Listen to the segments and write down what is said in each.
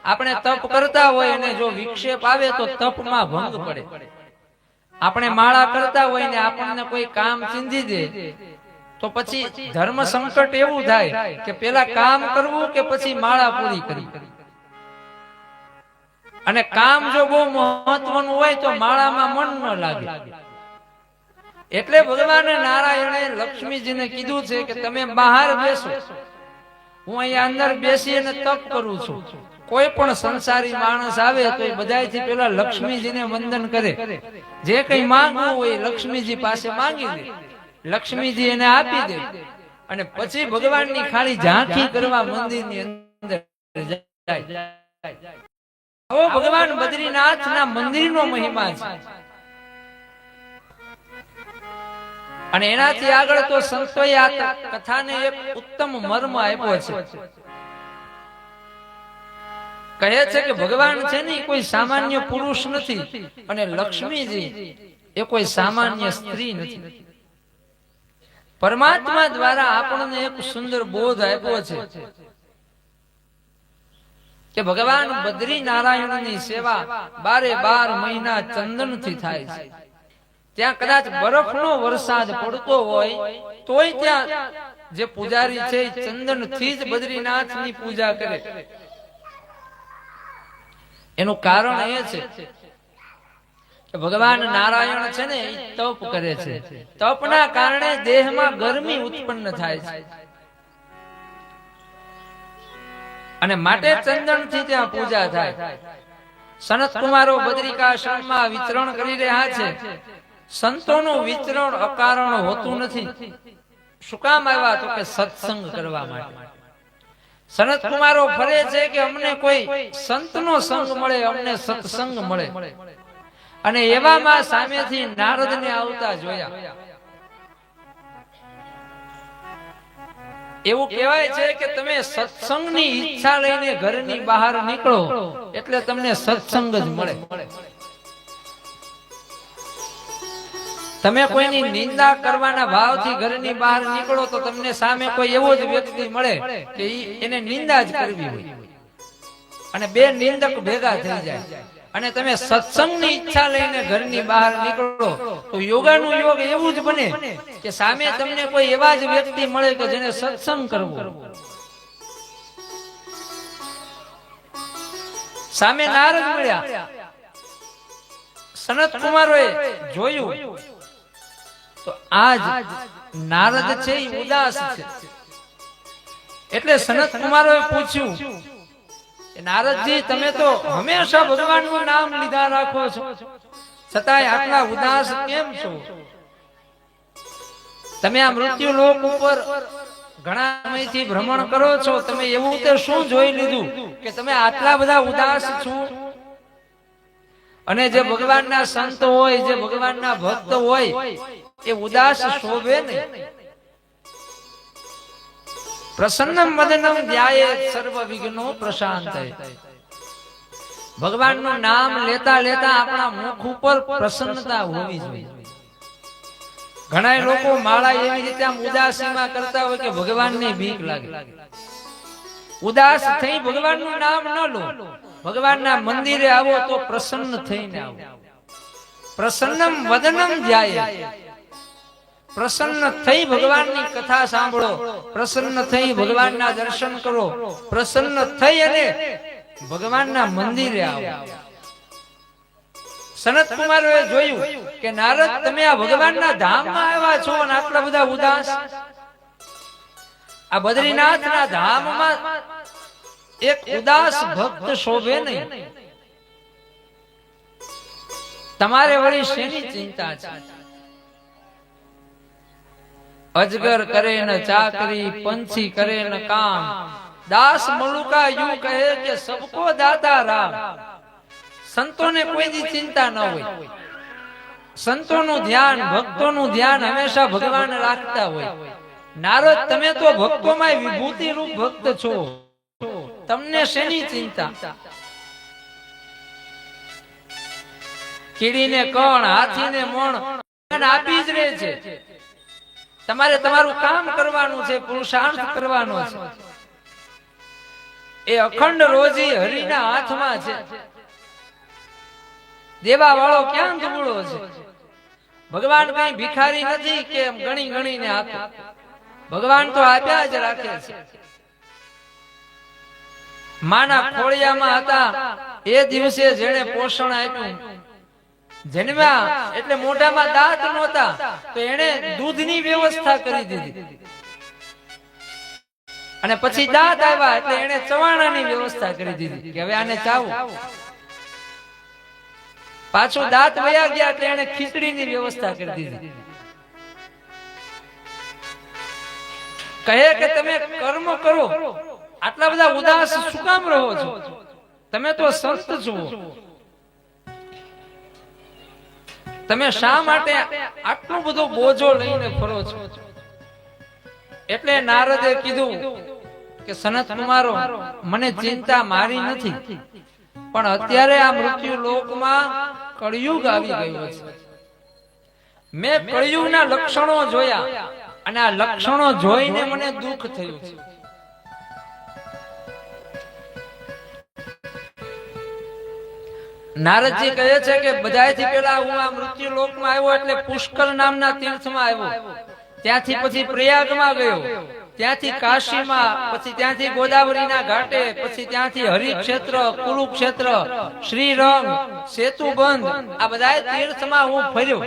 આપણે તપ કરતા હોય અને જો વિક્ષેપ આવે તો તપમાં ભંગ પડે. આપણે માળા કરતા હોય ને આપણને કોઈ કામ ચીંધી દે તો પછી ધર્મ સંકટ એવું થાય કે પેલા કામ કરવું કે પછી માળા પૂરી કરી. અને કામ જો બહુ મહત્વનું હોય તો માળામાં મન ન લાગે. એટલે ભગવાન નારાયણે લક્ષ્મીજીને કીધું છે કે તમે બહાર બેસો, હું અહીંયા અંદર બેસી અને તપ કરું છું. કોઈ પણ સંસારી માણસ આવે તો એ બધાયથી પેલા લક્ષ્મીજીને વંદન કરે. જે કઈ માંગવું હોય લક્ષ્મીજી પાસે માંગી લે, લક્ષ્મીજી એને આપી દે અને પછી ભગવાનની ખાલી ઝાંખી કરવા મંદિરની અંદર જાય. ઓ ભગવાન બદ્રીનાથના મંદિરનો મહિમા છે. અને એનાથી આગળ તો સંતોએ આ કથાને એક ઉત્તમ મર્મ આપ્યો છે. કહે છે કે ભગવાન છે ને કોઈ સામાન્ય પુરુષ નથી અને લક્ષ્મીજી એ કોઈ સામાન્ય સ્ત્રી નથી. પરમાત્મા દ્વારા આપણને એક સુંદર બોધ આપ્યો છે કે ભગવાન બદ્રી નારાયણની સેવા 12 મહિના ચંદનથી થાય છે. ત્યાં કદાચ બરફનો વરસાદ પડતો હોય તોય ત્યાં જે પૂજારી છે ચંદનથી જ બદ્રીનાથની પૂજા કરે. એનું કારણ એ છે કે ભગવાન નારાયણ છે ને એ તપ કરે છે. તપના કારણે દેહમાં ગરમી ઉત્પન્ન થાય છે અને માટે ચંદનથી ત્યાં પૂજા થાય. સનત કુમારો બદ્રિકાશ્રમમાં વિચરણ કરી રહ્યા છે. સંતોનું વિચરણ અકારણ હોતું નથી. શું કામ આવ્યા તો કે સત્સંગ કરવા માટે. સનત કુમારો ફરે છે કે અમને કોઈ સંતનો સંગ મળે, અમને સત્સંગ મળે. અને એવામાં સામેથી નારદને આવતા જોયા. એવું કહેવાય છે કે તમે સત્સંગની ઈચ્છા લઈને ઘરની બહાર નીકળો એટલે તમને સત્સંગ જ મળે. તમે કોઈની નિંદા કરવાના ભાવથી ઘરની બહાર નીકળો તો તમને સામે કોઈ એવો જ વ્યક્તિ મળે કે એને નિંદા જ કરવી હોય અને બે નિંદક ભેગા થઈ જાય. અને તમે સત્સંગની ઈચ્છા લઈને ઘરની બહાર નીકળો તો યોગાનું યોગ એવું જ બને કે સામે તમને કોઈ એવા જ વ્યક્તિ મળે કે જેને સત્સંગ કરવો. સામે નારદ મળ્યા. સનત કુમારોએ જોયું તો આજ નારદ છે એ ઉદાસ છે. એટલે સનત કુમારોએ પૂછ્યું, નારદજી તમે તો હંમેશા ભગવાનનું નામ લીધા રાખો છો, છતાંય આટલા ઉદાસ કેમ છો? તમે આ મૃત્યુ લોક ઉપર ઘણા સમયથી ભ્રમણ કરો છો, તમે એવું તે શું જોઈ લીધું કે તમે આટલા બધા ઉદાસ છો? અને જે ભગવાનના સંત હોય, જે ભગવાનના ભક્ત હોય એ ઉદાસ શોભે નહીં. પ્રસન્નમ વદનમ ધ્યાયેત સર્વ વિઘ્નો પ્રશાંતય. ભગવાનનું નામ લેતા લેતા આપણા મુખ ઉપર પ્રસન્નતા હોવી જોઈએ. ઘણા લોકો માળા એવી રીતે આમ ઉદાસીમાં કરતા હોય કે ભગવાનને બીક લાગે. ઉદાસ થઈ ભગવાનનું નામ ન લો. ભગવાનના મંદિરે આવો તો પ્રસન્ન થઈને આવો. પ્રસન્નમ વદનમ ધ્યાયેત. પ્રસન્ન થઈ ભગવાનની કથા સાંભળો, પ્રસન્ન થઈ ભગવાનના દર્શન કરો, પ્રસન્ન થઈ અને ભગવાનના મંદિરે આવો. સનત કુમારોએ જોયું કે નારદ તમે આ ભગવાનના ધામમાં આવ્યા છો અને આટલા બધા ઉદાસ. આ બદ્રીનાથના ધામમાં એક ઉદાસ ભક્ત શોભે નહીં. તમારે વળી શેની ચિંતા છે? અજગર કરે ન ચાકરી, પંછી કરે ન કામ, દાસ મલુકા યુ કહે કે સબકો દાતા રામ. સંતોને કોઈની ચિંતા ન હોય. સંતોનું ધ્યાન, ભક્તોનું ધ્યાન હંમેશા ભગવાન રાખતા હોય. નારદ તમે તો ભક્તોમાં વિભૂતિ રૂપ ભક્ત છો, તમને શેની ચિંતા? કીડીને કણ, હાથીને મણ આપી જ રહે છે. તમારે તમારું કામ કરવાનું છે, પુરુષાર્થ કરવાનો છે. એ અખંડ રોજી હરિના હાથમાં છે. દેવા વાળો ક્યાં દુબળો છે? ભગવાન કઈ ભિખારી નથી કે ગણી ગણીને આપે. ભગવાન તો આપ્યા જ રાખે છે. માના ખોળિયામાં હતા એ દિવસે જેને પોષણ આપ્યું, જન્મ્યા એટલે મોઢામાં દાંત નહોતા તો એને દૂધની વ્યવસ્થા કરી દીધી, અને પછી દાંત આવ્યા એટલે એને ચવાણાની વ્યવસ્થા કરી દીધી કે હવે આને ચાવું. પાછું દાંત વયા ગયા એટલે એને ખીચડીની વ્યવસ્થા કરી દીધી. કહે કે તમે કર્મ કરો, આટલા બધા ઉદાસ શું કામ રહો છો? તમે તો સંત છો, તમે શા માટે આટલો બધો બોજો લઈને ફરો છો? એટલે નારદે કીધું કે સનત કુમારો, મને ચિંતા મારી નથી, પણ અત્યારે આ મૃત્યુ લોકમાં કળિયુગ આવી ગયો છે. મેં કળિયુગના લક્ષણો જોયા અને આ લક્ષણો જોઈને મને દુઃખ થયું છે. નારદજી કહે છે કે બધાયથી પહેલા હું આ મૃત્યુ લોકમાં આવ્યો એટલે પુષ્કર નામના તીર્થમાં આવ્યો, ત્યાંથી પછી પ્રયાગમાં ગયો, ત્યાંથી કાશીમાં, પછી ત્યાંથી ગોદાવરીના ઘાટે, પછી ત્યાંથી હરિક્ષેત્ર, કુરુક્ષેત્ર, શ્રીરંગ, સેતુબંધ, આ બધા તીર્થમાં હું ફર્યો.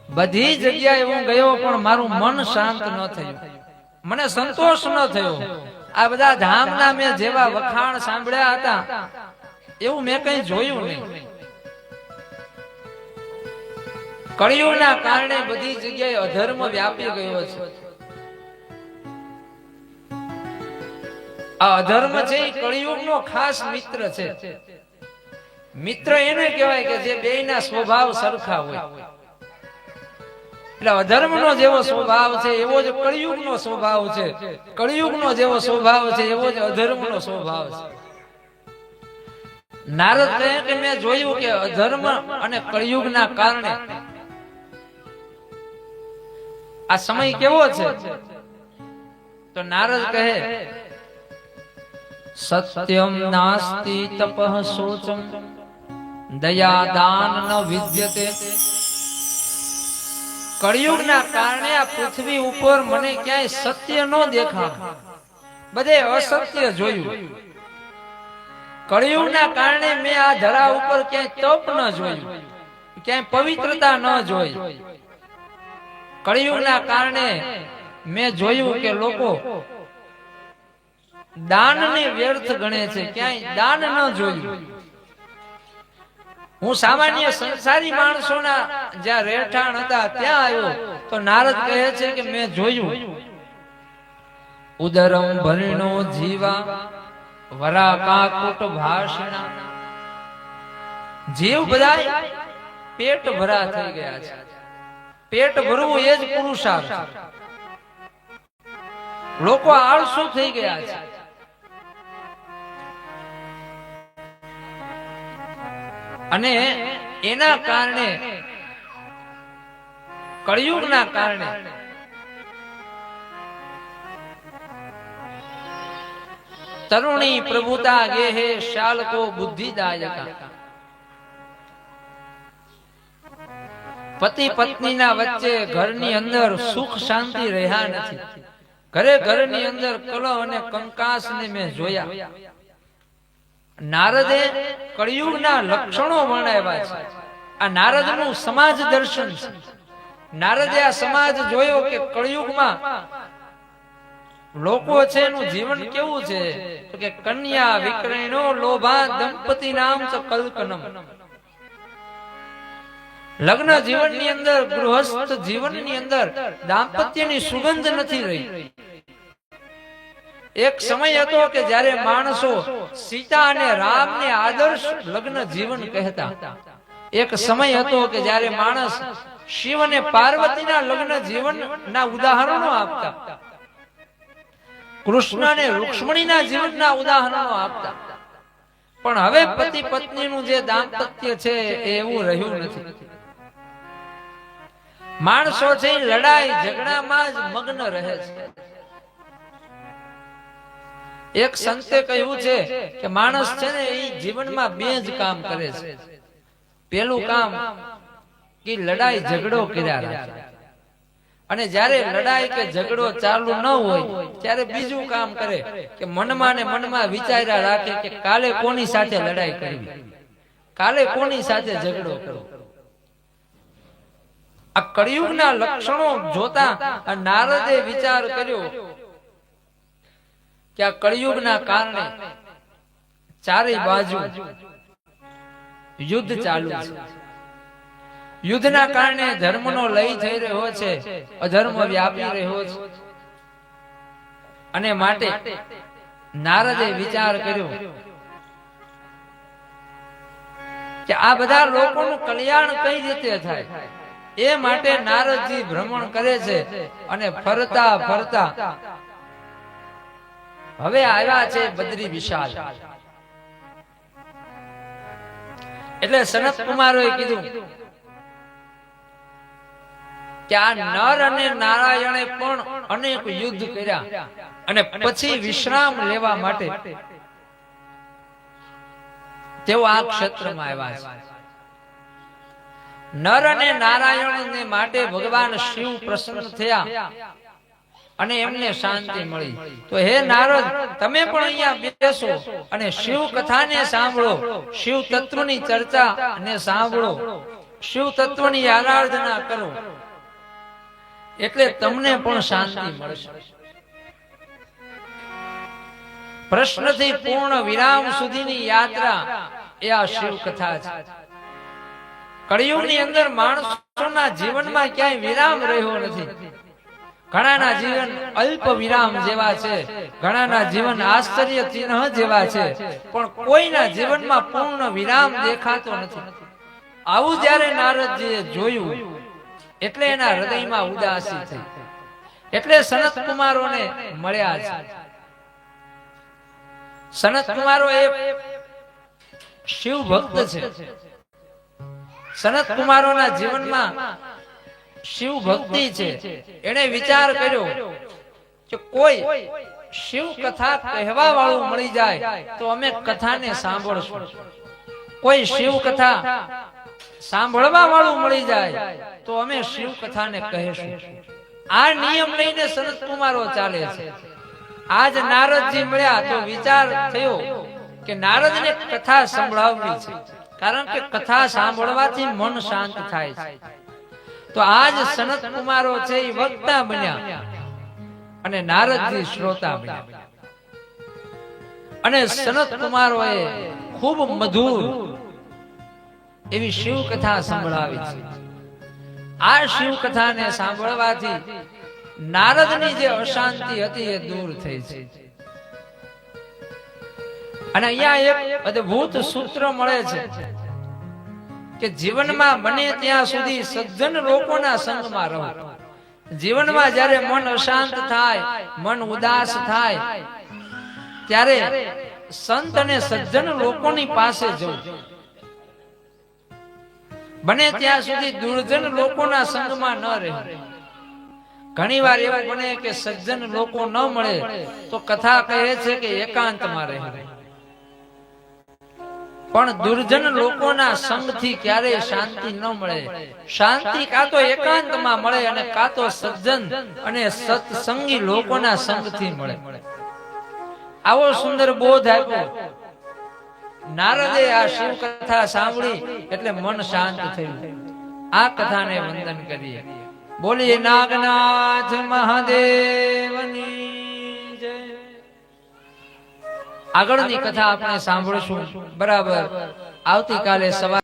બધી જગ્યાએ હું ગયો પણ મારું મન શાંત ન થયું, મને સંતોષ ન થયો. આ બધા ધામના મેં જેવા વખાણ સાંભળ્યા હતા એવું મેં કઈ જોયું નહીં. કળિયુગના કારણે બધી જગ્યાએ અધર્મ વ્યાપી ગયો છે. આ અધર્મ છે એ કળિયુગનો ખાસ મિત્ર છે. મિત્ર એને કહેવાય કે જે બેયના સ્વભાવ સરખા હોય. એટલે અધર્મનો જેવો સ્વભાવ છે એવો જ કળિયુગનો સ્વભાવ છે, કળિયુગનો જેવો સ્વભાવ છે એવો જ અધર્મનો સ્વભાવ છે. નારદ કહે કે મેં જોયું કે અધર્મ અને કળિયુગના કારણે આ સમય કેવો છે? તો નારદ કહે સત્યમ નાસ્તિ તપઃ શોચમ દયા દાન ન વિદ્યતે. કળિયુગના કારણે આ પૃથ્વી ઉપર મને ક્યાંય સત્ય ન દેખાય, બધે અસત્ય જોયું. કળિયુગના કારણે મેં આ ધરા ઉપર ક્યાંય તપ ન જોયું, ક્યાંય પવિત્રતા ન જોઈ. કળિયુગના કારણે મેં જોયું કે લોકો દાનને વ્યર્થ ગણે છે, ક્યાંય દાન ન જોયું. હું સામાન્ય સંસારી માણસોના જ્યાં રહેઠાણ હતા ત્યાં આવ્યો તો નારદ કહે છે કે મેં જોયું ઉદરમ ભરિણો જીવા વરા કાકુટ ભાષણા. જીવ બધા પેટ ભરા થઈ ગયા છે. પેટ ભરવું એ જ પુરુષાર્થ. લોકો આળસુ થઈ ગયા છે. અને એના કારણે કળિયુગના કારણે તરુણી પ્રભુતા ગેહે શાલકો બુદ્ધિદાયકા. પતિ પત્નીના વચ્ચે ઘરની અંદર સુખ શાંતિ રહ્યા નથી. ઘરે ઘરની અંદર કલહ અને કંકાસને મેં જોયા. નારદે કળિયુગના લક્ષણો વર્ણવ્યા છે. આ નારદનું સમાજ દર્શન છે. નારદે આ સમાજ જોયો કે કળિયુગમાં લોકો છે એનું જીવન કેવું છે તો કે કન્યા વિક્રયણો લોભા દંપતિ નામ ચ કલ્કનમ. લગ્ન જીવનની અંદર, ગૃહસ્થ જીવનની અંદર દાંપત્યની સુગંધ નથી રહી. એક સમય હતો કે જ્યારે માણસો સીતા અને રામને આદર્શ લગ્ન જીવન કહેતા. એક સમય હતો કે જ્યારે માણસ શિવ અને પાર્વતીના લગ્ન જીવનના ઉદાહરણો આપતા, કૃષ્ણ અને રૂક્ષ્મણીના જીવનના ઉદાહરણો આપતા. પણ હવે પતિ પત્નીનું જે દાંપત્ય છે એવું રહ્યું નથી. માણસો છે લડાઈ ઝઘડામાં જ મગ્ન રહે છે. એક સંતે કહ્યું છે કે માણસ છે ને એ જીવનમાં બે જ કામ કરે છે. પેલું કામ કે લડાઈ ઝઘડો કર્યા રાખે, અને જ્યારે લડાઈ કે ઝઘડો ચાલુ ન હોય ત્યારે બીજું કામ કરે કે મનમાં ને મનમાં વિચાર્યા રાખે કે કાલે કોની સાથે લડાઈ કરવી, કાલે કોની સાથે ઝઘડો કરવો. આ કળિયુગના લક્ષણો જોતા નારદે વિચાર કર્યો કે આ કળિયુગના કારણે ચારે બાજુ યુદ્ધ ચાલુ છે. યુદ્ધના કારણે ધર્મનો લય થઈ રહ્યો છે, અધર્મ વ્યાપી રહ્યો છે, અને માટે નારદે વિચાર કર્યો કે આ બધા લોકોનું કલ્યાણ કઈ રીતે થાય. એ માટે નારદજી ભ્રમણ કરે છે અને ફરતા ફરતા હવે આવ્યા છે બદ્રી વિશાલ. એટલે સનત કુમારોએ કીધું કે આ નર અને નારાયણે પણ અનેક યુદ્ધ કર્યા અને પછી વિશ્રામ લેવા માટે તેઓ આ ક્ષેત્રમાં આવ્યા છે. નર અને નારાયણને માટે ભગવાન શિવ પ્રસન્ન થયા અને એમને શાંતિ મળી. તો હે નારદ, તમે પણ અહીંયા બેસો અને શિવ કથાને સાંભળો, શિવ તત્વની ચર્ચા અને સાંભળો, શિવ તત્વની આરાધના કરો, એટલે તમને પણ શાંતિ મળશે. પ્રશ્નથી પૂર્ણ વિરામ સુધીની યાત્રા એ આ શિવ કથા છે. કળિયુગની અંદર માણસોના જીવનમાં ક્યાંય વિરામ રહ્યો નથી. ઘણાના જીવન અલ્પ વિરામ જેવા છે, ઘણાના જીવન આશ્ચર્ય ચિહ્ન જેવા છે, પણ કોઈના જીવનમાં પૂર્ણ વિરામ દેખાતો નથી. આવું જ્યારે નારદજીએ જોયું એટલે એના હૃદયમાં ઉદાસી થઈ. એટલે સનત કુમારોને મળ્યા છે. સનત કુમારો એ શિવ ભક્ત છે. સનત કુમારોના જીવનમાં શિવ ભક્તિ છે. એને વિચાર કર્યો કે કોઈ શિવ કથા કહેવા વાળું મળી જાય તો અમે કથાને સાંભળશું, કોઈ શિવ કથા સાંભળવા વાળું મળી જાય તો અમે શિવ કથાને કહીશું. આ નિયમ લઈને સનત કુમારો ચાલે છે. આજ નારદજી મળ્યા તો વિચાર થયો કે નારદને કથા સંભળાવવી છે, કારણ કે કથા સાંભળવાથી મન શાંત થાય છે. તો આજ સનત કુમારો છે એ વક્તા બન્યા અને નારદજી શ્રોતા બન્યા. અને સનત કુમારોએ ખૂબ મધુર એવી શિવ કથા સંભળાવી છે. આ શિવ કથાને સાંભળવાથી નારદની જે અશાંતિ હતી એ દૂર થઈ છે. અને અહીંયા એક અદ્ભુત સૂત્ર મળે છે કે જીવનમાં બને ત્યાં સુધી સજ્જન લોકોના સંગમાં રહો. જીવનમાં જ્યારે મન અશાંત થાય, મન ઉદાસ થાય, ત્યારે સંત અને સજ્જન લોકોની પાસે જવું. બને ત્યાં સુધી દુર્જન લોકોના સંગમાં ન રહેવું. ઘણી વાર એવું બને કે સજ્જન લોકો ન મળે તો કથા કહે છે કે એકાંતમાં રહે, પણ દુર્જન લોકોના સંગથી ક્યારેય શાંતિ ન મળે. શાંતિ કાં તો એકાંતમાં મળે અને કાં તો સજ્જન અને સત્સંગી લોકોના સંગથી મળે. આવો સુંદર બોધ આપ્યો. નારદે આ શિવ કથા સાંભળી એટલે મન શાંત થયું. આ કથાને વંદન કરીએ. બોલીએ નાગનાથ મહાદેવની જય. આગળની કથા આપણે સાંભળશું બરાબર આવતીકાલે સવારે.